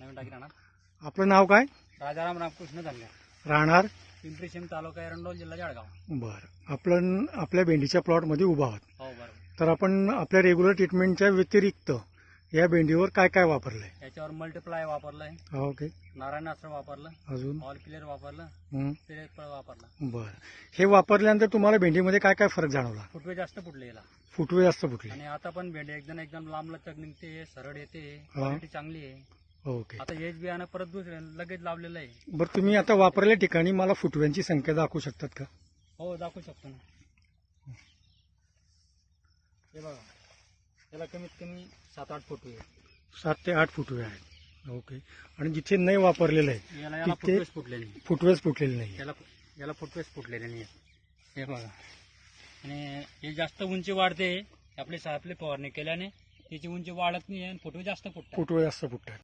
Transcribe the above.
नवीन टाकी राहणार. आपलं नाव काय? राजाराम रामकृष्ण धन्य, राहणार पिंपरी चिंचवड तालुका एरंडोल जिल्हा जळगाव. बरं. आपण आपल्या भेंडीच्या प्लॉटमध्ये उभा आहात. हो बरोबर. तर आपण आपल्या रेग्युलर ट्रीटमेंटच्या व्यतिरिक्त या भेंडीवर काय काय वापरलंय? याच्यावर मल्टिप्लाय वापरलंय, ओके. नारायणास्त्र वापरलं, अजून ऑल क्लिअर वापरलं, पिरेट वापरलं. बरं. हे वापरल्यानंतर तुम्हाला भेंडीमध्ये काय काय फरक जाणवला? फुटवे जास्त फुटले याला फुटवे जास्त फुटले. आणि आता पण भेंडी एकदम लांब लचक निघते, सरळ येते, हा. क्वालिटी चांगली आहे. ओके. आता हेच बियाणं परत दुसरे लगेच लावलेलं आहे. बरं, तुम्ही आता वापरलेल्या ठिकाणी मला फुटव्यांची संख्या दाखवू शकतात का? हो दाखवू शकतो ना. हे बघा, याला कमीत कमी 7-8 फुटवे आहे. 7 ते 8 फुटवे आहेत. ओके. आणि जिथे नाही वापरलेलं आहे याला तिथे फुटवेच फुटलेले नाही. फुटवेच फुटलेले नाही. याला फुटवेच फुटलेले नाही. हे बघा, आणि हे जास्त उंची वाढते. आपली फवारणी केल्याने त्याची उंची वाढत नाही आणि फुटवे जास्त फुटतात. फुटवे जास्त फुटतात.